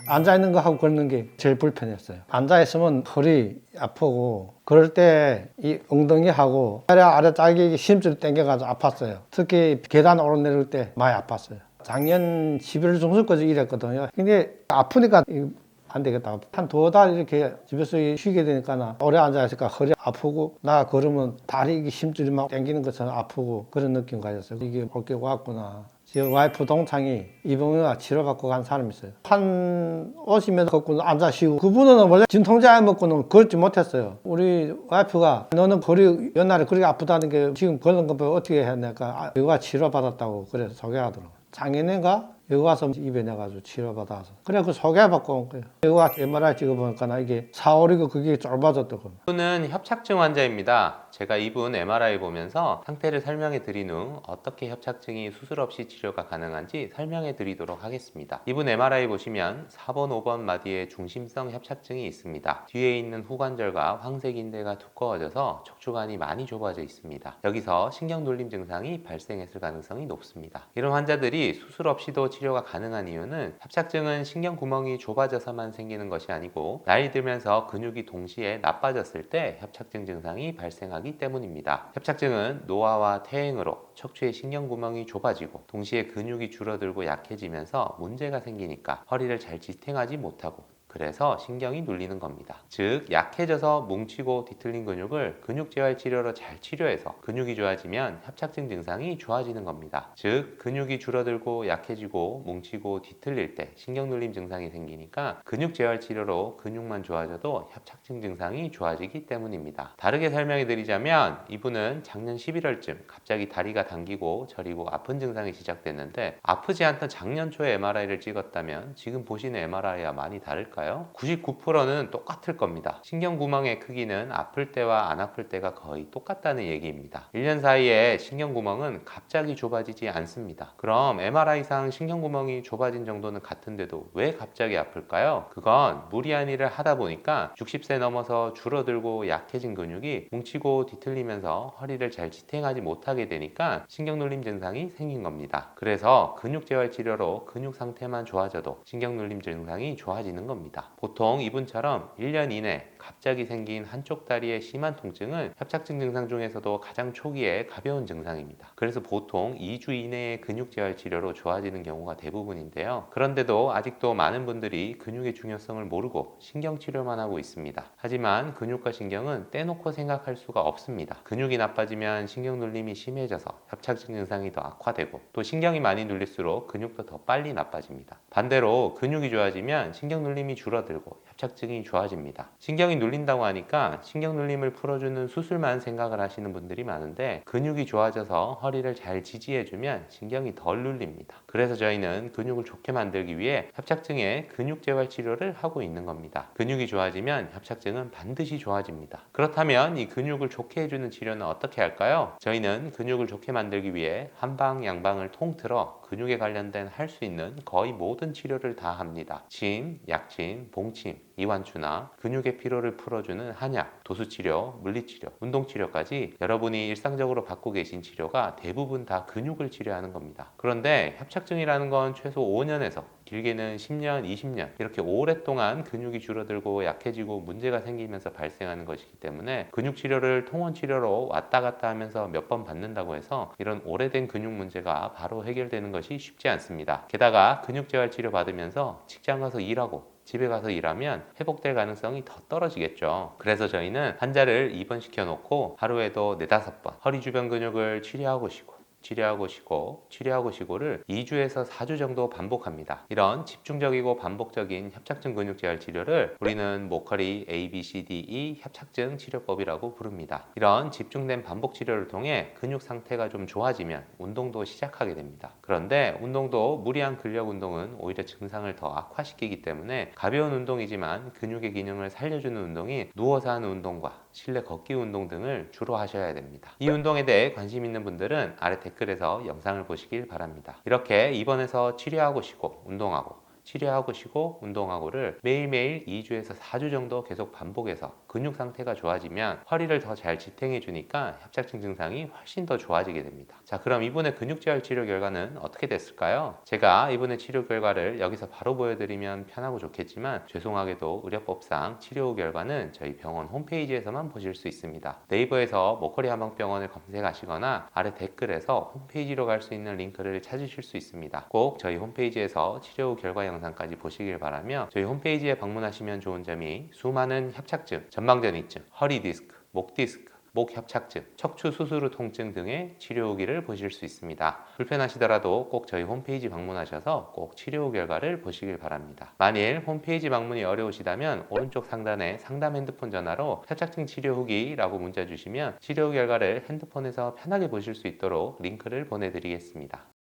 앉아있는 거 하고 걷는 게 제일 불편했어요. 앉아있으면 허리 아프고 그럴 때 이 엉덩이하고 아래 짝이 힘줄 당겨가지고 아팠어요. 특히 계단 오르내릴 때 많이 아팠어요. 작년 11월 중순까지 일했거든요. 근데 아프니까 안 되겠다. 한 2달 이렇게 집에서 쉬게 되니까 오래 앉아있으니까 허리 아프고 나 걸으면 다리 힘줄이 막 당기는 것처럼 아프고 그런 느낌 가졌어요. 이게 올 게 왔구나. 지금 와이프 동창이 이병우가 치료받고 간 사람이 있어요. 한 50m 걷고 앉아 쉬고 그분은 원래 진통제 안 먹고는 걷지 못했어요. 우리 와이프가 너는 허리 옛날에 그렇게 아프다는 게 지금 걷는 거 보고 어떻게 해야 되니까 이거가 치료받았다고 그래서 소개하더라고요. 작년인가 여기 와서 입에 내가지고 치료받아서 그래 그 소개받고 온 거예요. 여기 와서 MRI 찍어보니까 이게 4, 5, 6 그게 좁아졌더라고요. 이분은 협착증 환자입니다. 제가 이분 MRI 보면서 상태를 설명해 드린 후 어떻게 협착증이 수술 없이 치료가 가능한지 설명해 드리도록 하겠습니다. 이분 MRI 보시면 4번, 5번 마디에 중심성 협착증이 있습니다. 뒤에 있는 후관절과 황색인대가 두꺼워져서 척추관이 많이 좁아져 있습니다. 여기서 신경놀림 증상이 발생했을 가능성이 높습니다. 이런 환자들이 수술 없이도 치료가 가능한 이유는 협착증은 신경구멍이 좁아져서만 생기는 것이 아니고 나이 들면서 근육이 동시에 나빠졌을 때 협착증 증상이 발생하기 때문입니다. 협착증은 노화와 퇴행으로 척추의 신경구멍이 좁아지고 동시에 근육이 줄어들고 약해지면서 문제가 생기니까 허리를 잘 지탱하지 못하고 그래서 신경이 눌리는 겁니다. 즉 약해져서 뭉치고 뒤틀린 근육을 근육재활 치료로 잘 치료해서 근육이 좋아지면 협착증 증상이 좋아지는 겁니다. 즉 근육이 줄어들고 약해지고 뭉치고 뒤틀릴 때 신경 눌림 증상이 생기니까 근육재활 치료로 근육만 좋아져도 협착증 증상이 좋아지기 때문입니다. 다르게 설명해 드리자면 이분은 작년 11월쯤 갑자기 다리가 당기고 저리고 아픈 증상이 시작됐는데 아프지 않던 작년 초에 MRI를 찍었다면 지금 보시는 MRI와 많이 다를까요? 99%는 똑같을 겁니다. 신경구멍의 크기는 아플 때와 안 아플 때가 거의 똑같다는 얘기입니다. 1년 사이에 신경구멍은 갑자기 좁아지지 않습니다. 그럼 MRI상 신경구멍이 좁아진 정도는 같은데도 왜 갑자기 아플까요? 그건 무리한 일을 하다 보니까 60세 넘어서 줄어들고 약해진 근육이 뭉치고 뒤틀리면서 허리를 잘 지탱하지 못하게 되니까 신경눌림 증상이 생긴 겁니다. 그래서 근육재활 치료로 근육 상태만 좋아져도 신경눌림 증상이 좋아지는 겁니다. 보통 이분처럼 1년 이내 갑자기 생긴 한쪽 다리의 심한 통증은 협착증 증상 중에서도 가장 초기에 가벼운 증상입니다. 그래서 보통 2주 이내의 근육재활 치료로 좋아지는 경우가 대부분인데요. 그런데도 아직도 많은 분들이 근육의 중요성을 모르고 신경치료만 하고 있습니다. 하지만 근육과 신경은 떼놓고 생각할 수가 없습니다. 근육이 나빠지면 신경눌림이 심해져서 협착증 증상이 더 악화되고 또 신경이 많이 눌릴수록 근육도 더 빨리 나빠집니다. 반대로 근육이 좋아지면 신경눌림이 줄어들고 협착증이 좋아집니다. 신경이 눌린다고 하니까 신경눌림을 풀어주는 수술만 생각을 하시는 분들이 많은데 근육이 좋아져서 허리를 잘 지지해주면 신경이 덜 눌립니다. 그래서 저희는 근육을 좋게 만들기 위해 협착증의 근육재활 치료를 하고 있는 겁니다. 근육이 좋아지면 협착증은 반드시 좋아집니다. 그렇다면 이 근육을 좋게 해주는 치료는 어떻게 할까요? 저희는 근육을 좋게 만들기 위해 한방, 양방을 통틀어 근육에 관련된 할 수 있는 거의 모든 치료를 다 합니다. 침, 약침, 봉침, 이완추나 근육의 피로를 풀어주는 한약, 도수치료, 물리치료, 운동치료까지 여러분이 일상적으로 받고 계신 치료가 대부분 다 근육을 치료하는 겁니다. 그런데 협착증이라는 건 최소 5년에서 길게는 10년, 20년 이렇게 오랫동안 근육이 줄어들고 약해지고 문제가 생기면서 발생하는 것이기 때문에 근육치료를 통원치료로 왔다 갔다 하면서 몇 번 받는다고 해서 이런 오래된 근육 문제가 바로 해결되는 것이 쉽지 않습니다. 게다가 근육재활 치료 받으면서 직장 가서 일하고 집에 가서 일하면 회복될 가능성이 더 떨어지겠죠. 그래서 저희는 환자를 입원시켜 놓고 하루에도 4, 5번 허리 주변 근육을 치료하고 쉬고 치료하고 쉬고를 2주에서 4주 정도 반복합니다. 이런 집중적이고 반복적인 협착증 근육재활 치료를 우리는 모커리 ABCDE 협착증 치료법이라고 부릅니다. 이런 집중된 반복 치료를 통해 근육 상태가 좀 좋아지면 운동도 시작하게 됩니다. 그런데 운동도 무리한 근력 운동은 오히려 증상을 더 악화시키기 때문에 가벼운 운동이지만 근육의 기능을 살려주는 운동이 누워서 하는 운동과 실내 걷기 운동 등을 주로 하셔야 됩니다. 이 운동에 대해 관심 있는 분들은 아래 댓글에서 영상을 보시길 바랍니다. 이렇게 입원해서 치료하고 쉬고 운동하고 치료하고 쉬고 운동하고를 매일매일 2주에서 4주 정도 계속 반복해서 근육 상태가 좋아지면 허리를 더 잘 지탱해 주니까 협착증 증상이 훨씬 더 좋아지게 됩니다. 자, 그럼 이분의 근육재활 치료 결과는 어떻게 됐을까요? 제가 이분의 치료 결과를 여기서 바로 보여드리면 편하고 좋겠지만 죄송하게도 의료법상 치료 후 결과는 저희 병원 홈페이지에서만 보실 수 있습니다. 네이버에서 목걸이 한방병원을 검색하시거나 아래 댓글에서 홈페이지로 갈 수 있는 링크를 찾으실 수 있습니다. 꼭 저희 홈페이지에서 치료 후 결과 영상까지 보시길 바라며 저희 홈페이지에 방문하시면 좋은 점이 수많은 협착증, 전방전이증, 허리 디스크, 목 디스크, 목 협착증, 척추 수술 후 통증 등의 치료 후기를 보실 수 있습니다. 불편하시더라도 꼭 저희 홈페이지 방문하셔서 꼭 치료 후 결과를 보시길 바랍니다. 만일 홈페이지 방문이 어려우시다면 오른쪽 상단에 상담 핸드폰 전화로 협착증 치료 후기라고 문자 주시면 치료 후 결과를 핸드폰에서 편하게 보실 수 있도록 링크를 보내드리겠습니다.